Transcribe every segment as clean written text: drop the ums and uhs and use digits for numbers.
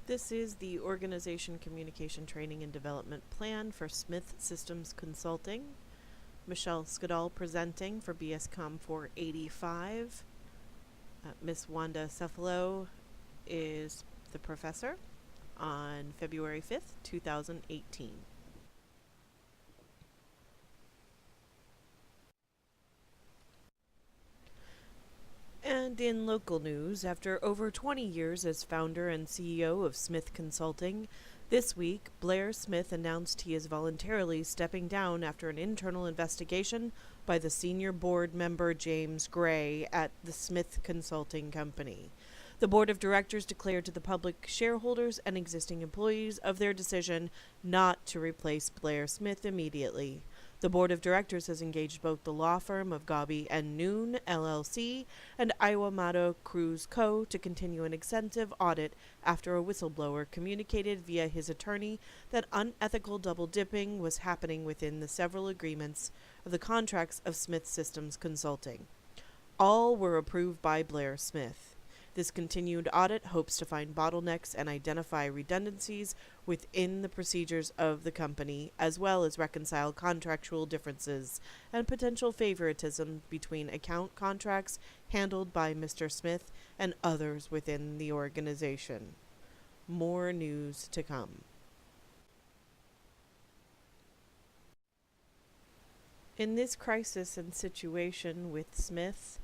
This is the Organization Communication Training and Development Plan for Smith Systems Consulting. Michelle Skadal presenting for BSCom 485. Miss Wanda Cephalo is the professor on February 5th, 2018. And in local news, after over 20 years as founder and CEO of Smith Consulting, this week Blair Smith announced he is voluntarily stepping down after an internal investigation by the senior board member James Gray at the Smith Consulting Company. The board of directors declared to the public, shareholders, and existing employees of their decision not to replace Blair Smith immediately. The board of directors has engaged both the law firm of Gabi and Noon, LLC, and Iwamato Cruz Co. to continue an extensive audit after a whistleblower communicated via his attorney that unethical double-dipping was happening within the several agreements of the contracts of Smith Systems Consulting. All were approved by Blair Smith. This continued audit hopes to find bottlenecks and identify redundancies within the procedures of the company, as well as reconcile contractual differences and potential favoritism between account contracts handled by Mr. Smith and others within the organization. More news to come. In this crisis and situation with Smith,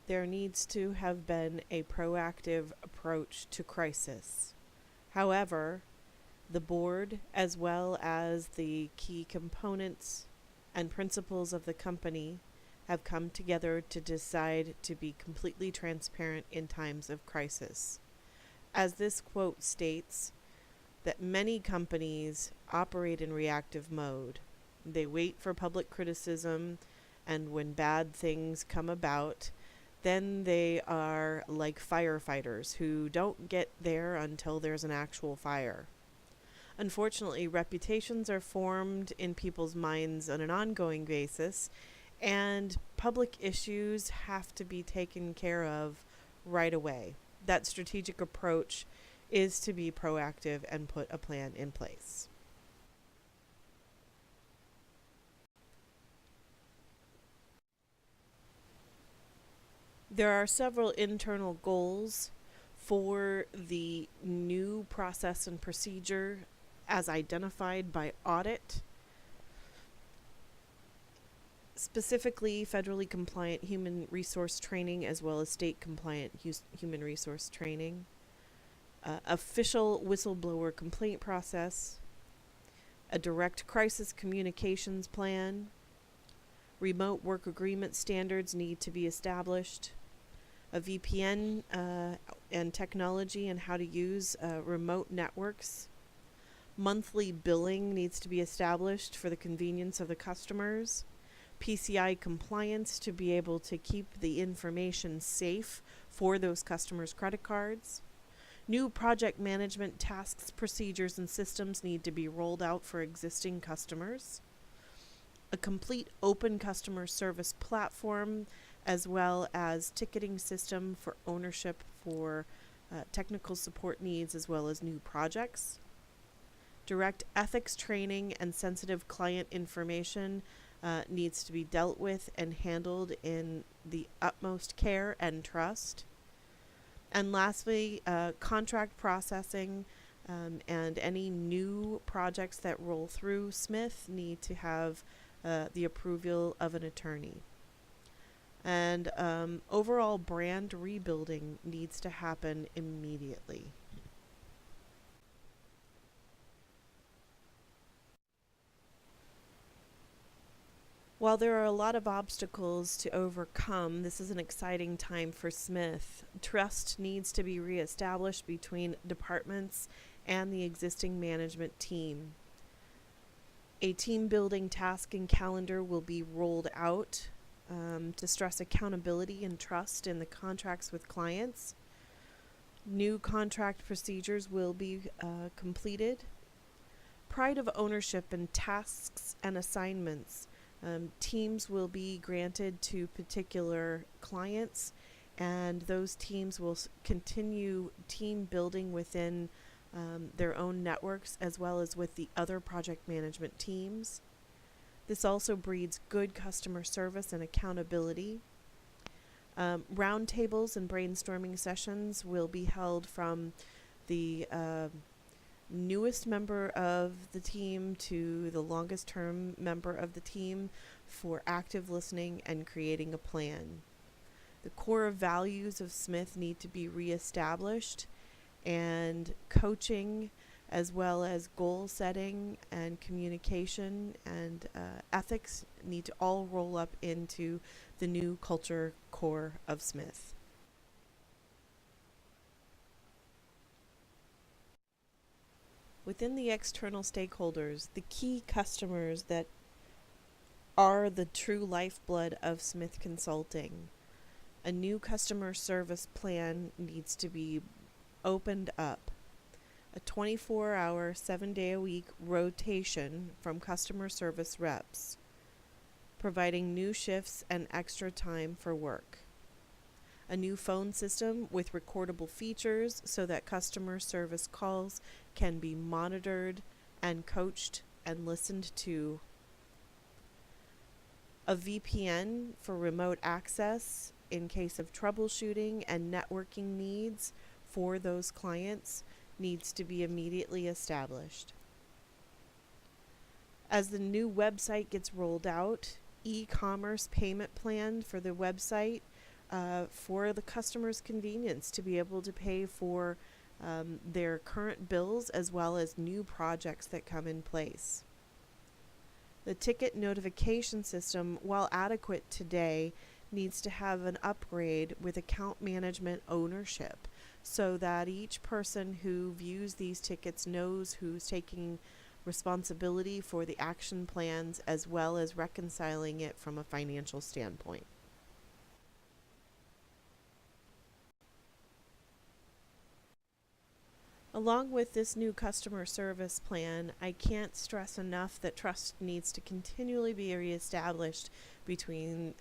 there needs to have been a proactive approach to crisis. However, the board, as well as the key components and principles of the company, have come together to decide to be completely transparent in times of crisis. As this quote states, that many companies operate in reactive mode. They wait for public criticism, and when bad things come about, then they are like firefighters who don't get there until there's an actual fire. Unfortunately, reputations are formed in people's minds on an ongoing basis, and public issues have to be taken care of right away. That strategic approach is to be proactive and put a plan in place. There are several internal goals for the new process and procedure as identified by audit. Specifically, federally compliant human resource training as well as state compliant human resource training. Official whistleblower complaint process. A direct crisis communications plan. Remote work agreement standards need to be established. A VPN and technology and how to use remote networks. Monthly billing needs to be established for the convenience of the customers. PCI compliance to be able to keep the information safe for those customers' credit cards. New project management tasks, procedures, and systems need to be rolled out for existing customers. A complete open customer service platform, as well as ticketing system for ownership for technical support needs as well as new projects. Direct ethics training and sensitive client information needs to be dealt with and handled in the utmost care and trust. And lastly, contract processing and any new projects that roll through Smith need to have the approval of an attorney. And overall brand rebuilding needs to happen immediately. While there are a lot of obstacles to overcome, this is an exciting time for Smith. Trust needs to be reestablished between departments and the existing management team. A team building task and calendar will be rolled out to stress accountability and trust in the contracts with clients. New contract procedures will be completed. Pride of ownership and tasks and assignments. Teams will be granted to particular clients and those teams will continue team building within their own networks as well as with the other project management teams. This also breeds good customer service and accountability. Roundtables and brainstorming sessions will be held from the newest member of the team to the longest term member of the team for active listening and creating a plan. The core values of Smith need to be reestablished, and coaching as well as goal setting and communication and ethics need to all roll up into the new culture core of Smith. Within the external stakeholders, the key customers that are the true lifeblood of Smith Consulting, a new customer service plan needs to be opened up. A 24-hour, 7-day-a-week rotation from customer service reps, providing new shifts and extra time for work. A new phone system with recordable features so that customer service calls can be monitored and coached and listened to. A VPN for remote access in case of troubleshooting and networking needs for those clients needs to be immediately established. As the new website gets rolled out, e-commerce payment plan for the website for the customer's convenience to be able to pay for their current bills as well as new projects that come in place. The ticket notification system, while adequate today, needs to have an upgrade with account management ownership so that each person who views these tickets knows who's taking responsibility for the action plans as well as reconciling it from a financial standpoint. Along with this new customer service plan, I can't stress enough that trust needs to continually be reestablished between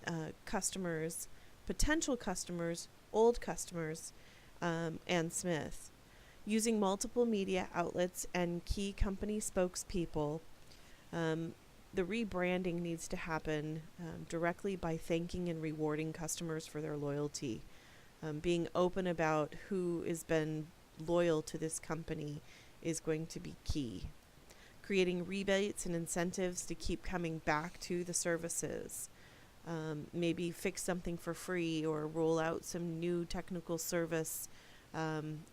customers, potential customers, old customers, and Smith. Using multiple media outlets and key company spokespeople, the rebranding needs to happen directly by thanking and rewarding customers for their loyalty. Being open about who has been loyal to this company is going to be key. Creating rebates and incentives to keep coming back to the services. Maybe fix something for free or roll out some new technical service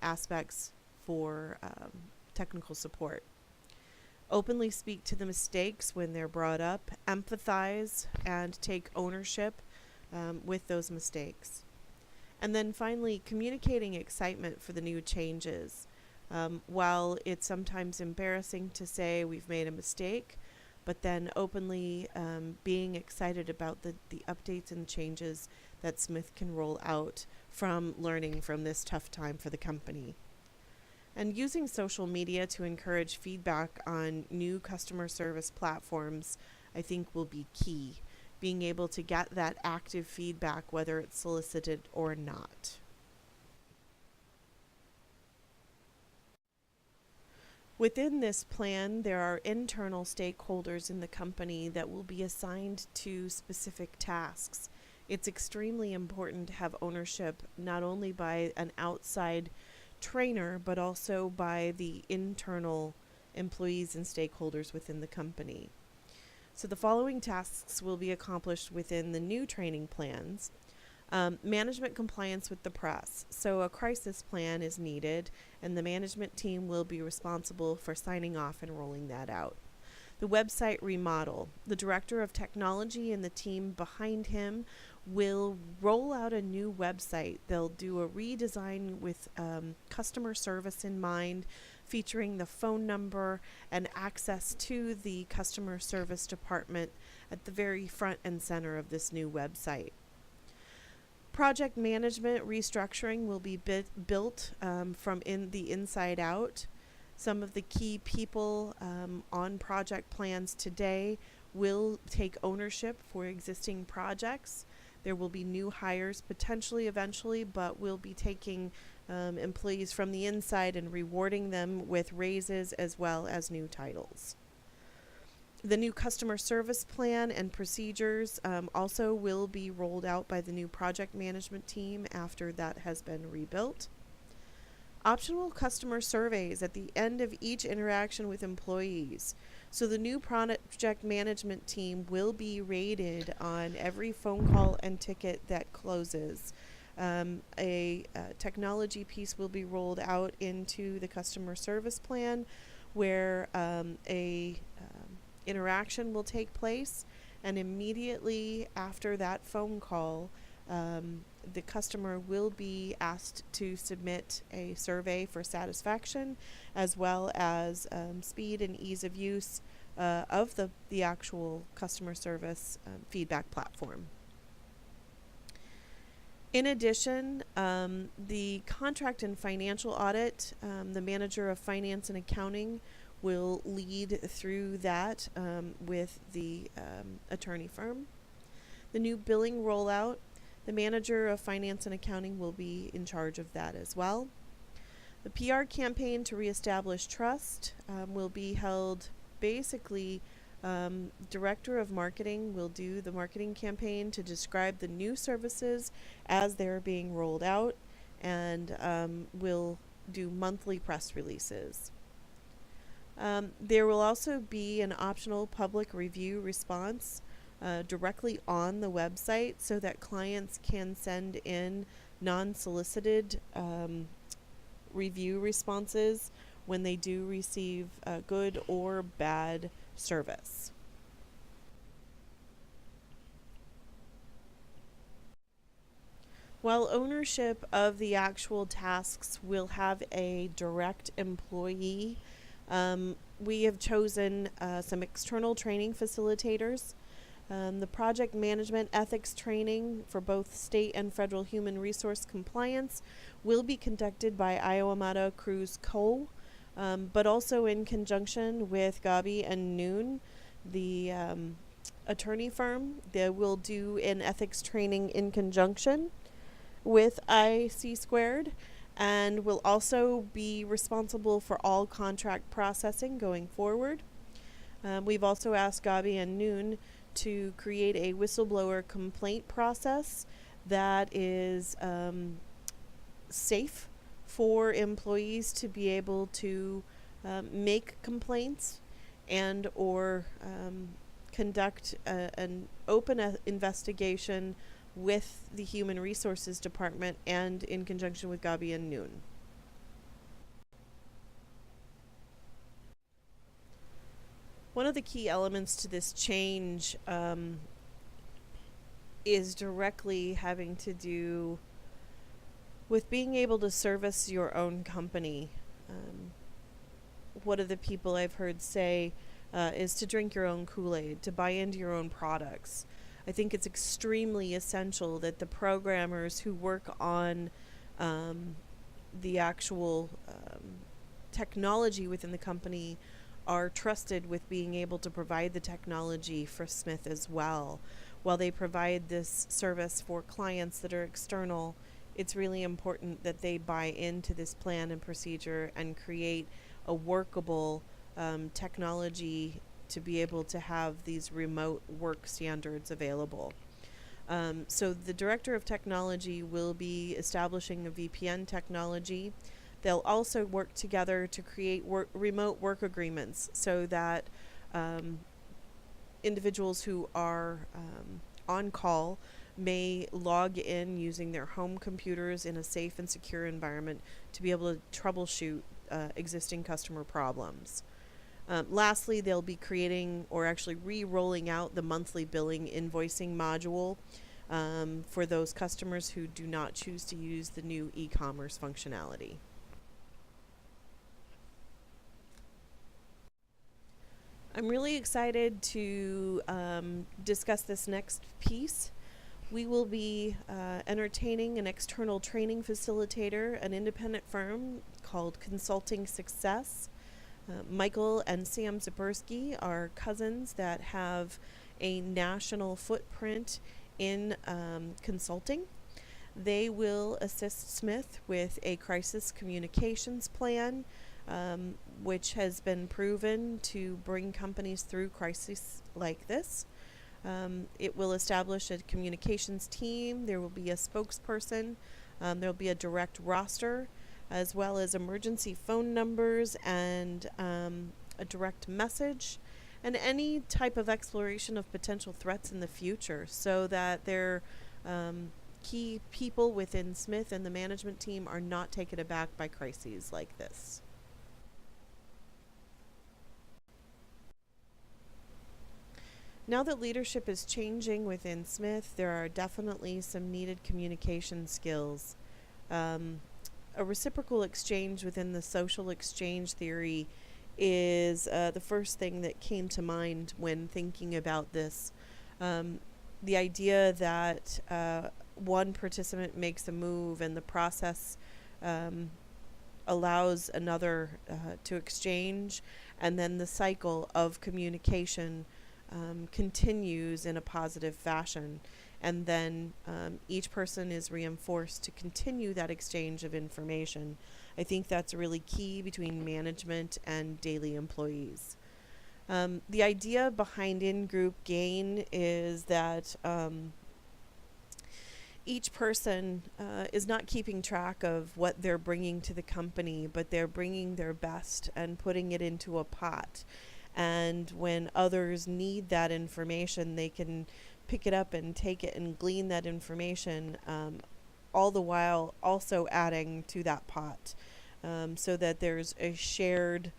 aspects for technical support. Openly speak to the mistakes when they're brought up, empathize and take ownership with those mistakes. And then finally, communicating excitement for the new changes. While it's sometimes embarrassing to say we've made a mistake, but then openly being excited about the updates and changes that Smith can roll out from learning from this tough time for the company. And using social media to encourage feedback on new customer service platforms, I think will be key. Being able to get that active feedback, whether it's solicited or not. Within this plan, there are internal stakeholders in the company that will be assigned to specific tasks. It's extremely important to have ownership not only by an outside trainer, but also by the internal employees and stakeholders within the company. So the following tasks will be accomplished within the new training plans. Management compliance with the press. So a crisis plan is needed, and the management team will be responsible for signing off and rolling that out. The website remodel. The director of technology and the team behind him will roll out a new website. They'll do a redesign with customer service in mind, featuring the phone number and access to the customer service department at the very front and center of this new website. Project management restructuring will be built from the inside out. Some of the key people on project plans today will take ownership for existing projects. There will be new hires potentially eventually, but we'll be taking employees from the inside and rewarding them with raises as well as new titles. The new customer service plan and procedures also will be rolled out by the new project management team after that has been rebuilt. Optional customer surveys at the end of each interaction with employees. So the new project management team will be rated on every phone call and ticket that closes. A technology piece will be rolled out into the customer service plan where a interaction will take place, and immediately after that phone call, the customer will be asked to submit a survey for satisfaction as well as speed and ease of use of the actual customer service feedback platform. In addition, the contract and financial audit, the manager of finance and accounting will lead through that with the attorney firm. The new billing rollout, the manager of finance and accounting will be in charge of that as well. The PR campaign to reestablish trust will be held basically. Director of marketing will do the marketing campaign to describe the new services as they're being rolled out, and will do monthly press releases. There will also be an optional public review response directly on the website so that clients can send in non-solicited review responses when they do receive good or bad service. While ownership of the actual tasks will have a direct employee, we have chosen some external training facilitators. The project management ethics training for both state and federal human resource compliance will be conducted by Iowamata Cruz Co., but also in conjunction with Gabi and Noon, the attorney firm. They will do an ethics training in conjunction with IC Squared, and will also be responsible for all contract processing going forward. We've also asked Gabi and Noon to create a whistleblower complaint process that is safe for employees to be able to make complaints and or conduct an open investigation with the Human Resources Department and in conjunction with Gabi and Noon. One of the key elements to this change is directly having to do with being able to service your own company. One of the people I've heard say is to drink your own Kool-Aid, to buy into your own products. I think it's extremely essential that the programmers who work on the actual technology within the company are trusted with being able to provide the technology for Smith as well. While they provide this service for clients that are external, it's really important that they buy into this plan and procedure and create a workable technology to be able to have these remote work standards available. So the Director of Technology will be establishing a VPN technology. They'll also work together to create remote work agreements so that individuals who are on call may log in using their home computers in a safe and secure environment to be able to troubleshoot existing customer problems. Lastly, they'll be creating or actually re-rolling out the monthly billing invoicing module for those customers who do not choose to use the new e-commerce functionality. I'm really excited to discuss this next piece. We will be entertaining an external training facilitator, an independent firm called Consulting Success. Michael and Sam Zabersky are cousins that have a national footprint in consulting. They will assist Smith with a crisis communications plan, which has been proven to bring companies through crises like this. It will establish a communications team. There will be a spokesperson. There will be a direct roster, as well as emergency phone numbers and a direct message, and any type of exploration of potential threats in the future, so that their key people within Smith and the management team are not taken aback by crises like this. Now that leadership is changing within Smith, there are definitely some needed communication skills. A reciprocal exchange within the social exchange theory is the first thing that came to mind when thinking about this. The idea that one participant makes a move and the process allows another to exchange, and then the cycle of communication continues in a positive fashion, and then each person is reinforced to continue that exchange of information. I think that's really key between management and daily employees. The idea behind in-group gain is that each person is not keeping track of what they're bringing to the company, but they're bringing their best and putting it into a pot. And when others need that information, they can pick it up and take it and glean that information, all the while also adding to that pot, so that there's a shared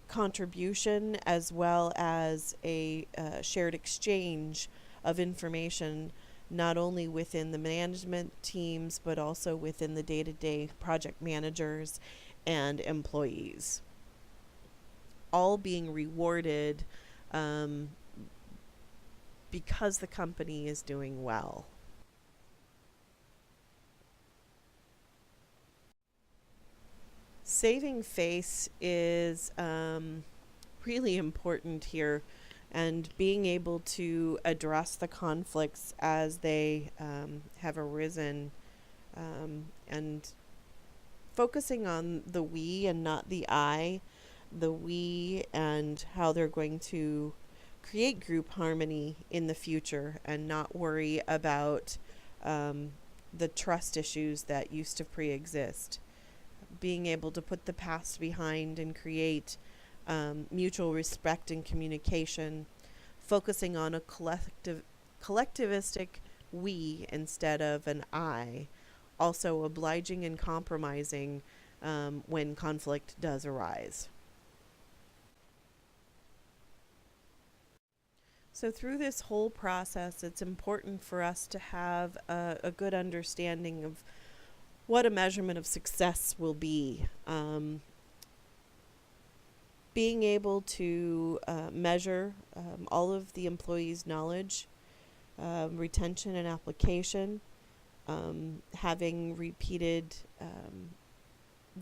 contribution, as well as a shared exchange of information, not only within the management teams, but also within the day-to-day project managers and employees, all being rewarded because the company is doing well. Saving face is really important here, and being able to address the conflicts as they have arisen, and focusing on the we and not the I, the we and how they're going to create group harmony in the future, and not worry about the trust issues that used to pre-exist. Being able to put the past behind and create mutual respect and communication, focusing on a collectivistic we instead of an I, also obliging and compromising when conflict does arise. So through this whole process, it's important for us to have a good understanding of what a measurement of success will be. Being able to measure all of the employees' knowledge, retention and application, having repeated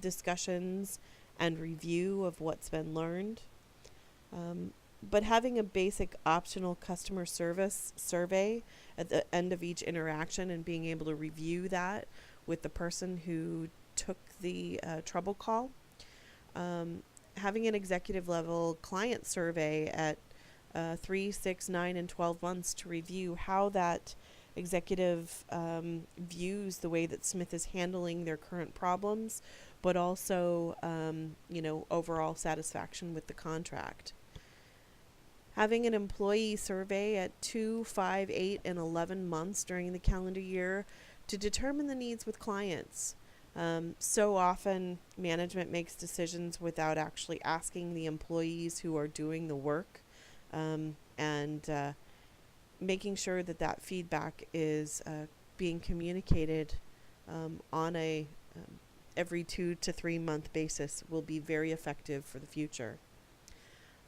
discussions and review of what's been learned, but having a basic optional customer service survey at the end of each interaction, and being able to review that with the person who took the trouble call. Having an executive level client survey at 3, 6, 9, and 12 months to review how that executive views the way that Smith is handling their current problems, but also, overall satisfaction with the contract. Having an employee survey at 2, 5, 8, and 11 months during the calendar year to determine the needs with clients. So often management makes decisions without actually asking the employees who are doing the work, and making sure that that feedback is being communicated on a every 2 to 3 month basis will be very effective for the future.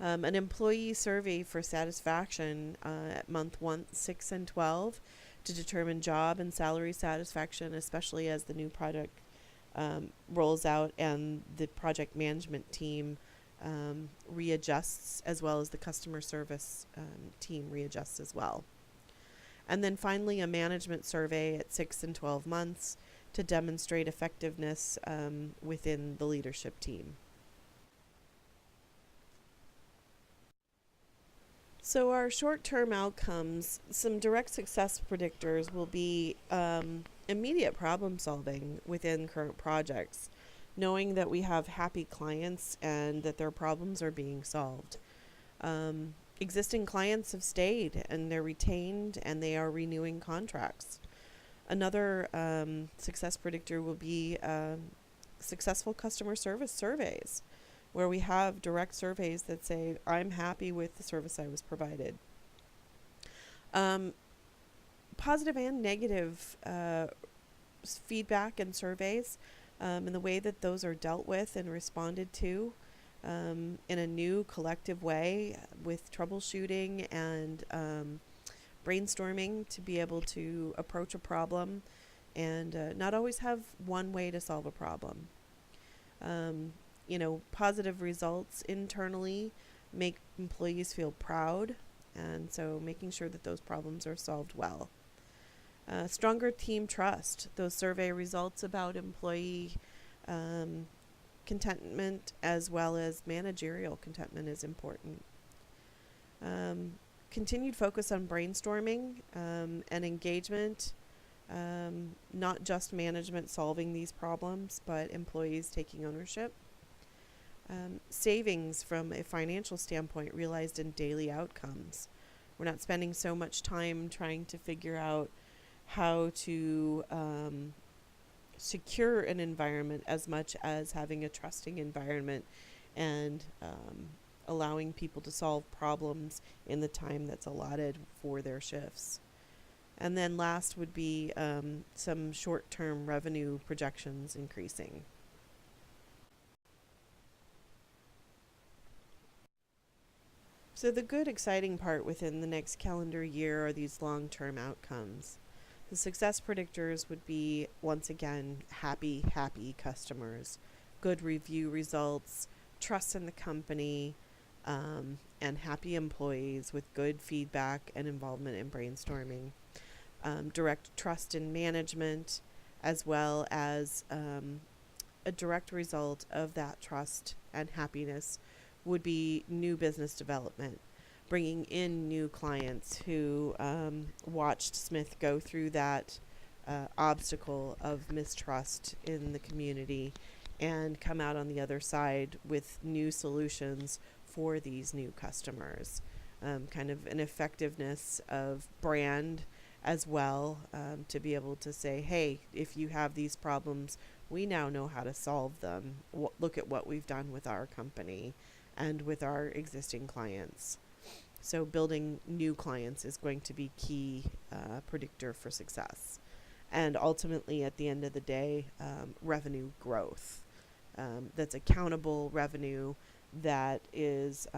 An employee survey for satisfaction at month 1, 6, and 12 to determine job and salary satisfaction, especially as the new project rolls out and the project management team readjusts, as well as the customer service team readjusts as well. And then finally, a management survey at 6 and 12 months to demonstrate effectiveness within the leadership team. So our short-term outcomes, some direct success predictors will be immediate problem solving within current projects, knowing that we have happy clients and that their problems are being solved. Existing clients have stayed and they're retained and they are renewing contracts. Another success predictor will be successful customer service surveys, where we have direct surveys that say, I'm happy with the service I was provided. Positive and negative feedback and surveys, and the way that those are dealt with and responded to in a new collective way with troubleshooting and brainstorming to be able to approach a problem and not always have one way to solve a problem. Positive results internally make employees feel proud, and so making sure that those problems are solved well. Stronger team trust. Those survey results about employee contentment as well as managerial contentment is important. Continued focus on brainstorming and engagement, not just management solving these problems, but employees taking ownership. Savings from a financial standpoint realized in daily outcomes. We're not spending so much time trying to figure out how to secure an environment as much as having a trusting environment and allowing people to solve problems in the time that's allotted for their shifts. And then last would be some short-term revenue projections increasing. So the good, exciting part within the next calendar year are these long-term outcomes. The success predictors would be, once again, happy customers, good review results, trust in the company, and happy employees with good feedback and involvement in brainstorming. Direct trust in management, as well as a direct result of that trust and happiness would be new business development, bringing in new clients who watched Smith go through that obstacle of mistrust in the community and come out on the other side with new solutions for these new customers. Kind of an effectiveness of brand as well, to be able to say, hey, if you have these problems, we now know how to solve them. Look at what we've done with our company and with our existing clients. So building new clients is going to be key predictor for success. And ultimately, at the end of the day, revenue growth. That's accountable revenue that is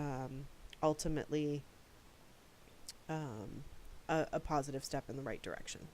ultimately a positive step in the right direction.